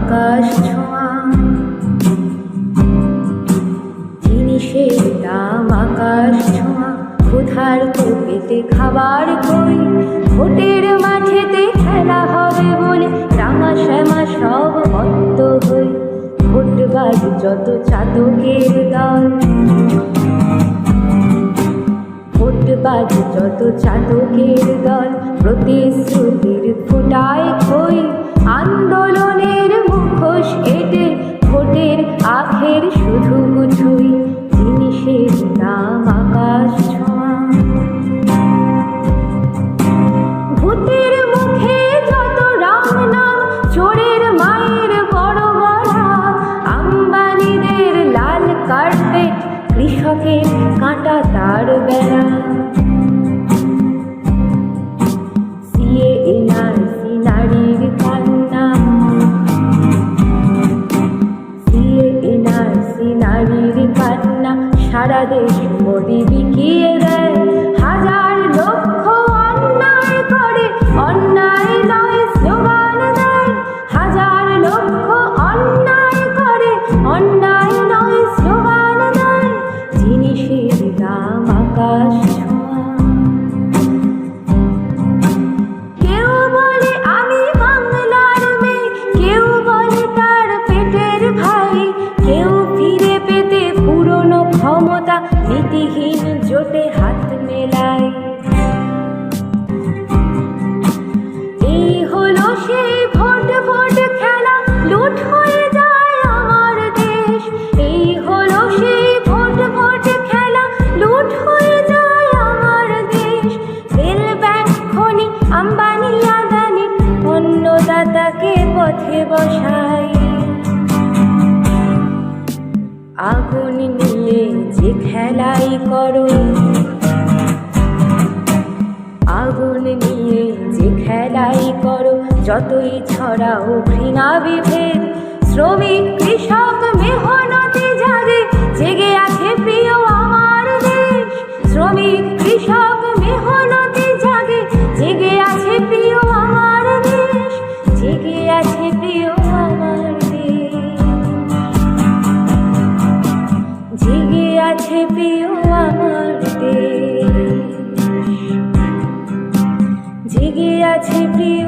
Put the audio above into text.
আকাশ ছোঁয়া, জিনিসের দাম আকাশ ছোঁয়া। ক্ষুধার্ত পেটে খাবার কই, ভোটের মাঠেতে খেলা হবে বলে রাঙা শ্যামা সব মত্ত হই। ভোটবাজ যত চাতকের দল, ভোটবাজ যত চাতকের দল, প্রতিশ্রুতির ফোঁটায় খই। আন্দোলনের মুখোশ এঁটে ভোটের আখের শুধু গুছুই, জিনিসের দাম আকাশ ছোঁয়া। ভূতের মুখে যত রাম নাম, চোরের মায়ের বড় গলা। আম্বানিদের লাল কার্পেট, কৃষকের কাঁটা তার বেড়া। CA-NRC নারীর কান্না, CA-NRC নারীর কান্না। সারা দেশ মোদি বিকিয়ে দেয়, হাজার লক্ষ অন্যায় করে, অন্যায় নয় স্লোগান দেয়। হাজার লক্ষ অন্যায় করে, অন্যায় নয় স্লোগান দেয়, জিনিসের দাম আকাশ ছোঁয়া। কেউ বলে আমি বাংলার মেয়ে, কেউ বলে তার পেটের ভাই। কেউ ফিরে পেতে পুরনো ক্ষমতা নীতিহীন জোটে হাত মেলায়। এই হলো সেই ভোট ভোট খেলা, লুট হয়ে যায় আমার দেশ। এই হলো সেই ভোট ভোট খেলা, লুট হয়ে যায় আমার দেশ। তেল ব্যাংক খনি আম্বানি আদানি, অন্নদাতাকে পথে বসায়। আগুন নিয়ে যে খেলাই করো, আগুন নিয়ে যে খেলাই করো, যতই ছড়াও ঘৃণা বিভেদ। শ্রমিক কৃষক মেহনতি জাগে, জেগে আছে প্রিয় আমার দেশ। শ্রমিক কৃষক মেহনতি জাগে, জেগে আছে প্রিয় আমার দেশ। জেগে আছে প্রিয় আমার দেশ, জেগে আছে প্রিয় আমার দেশ, জেগে আছে প্রিয়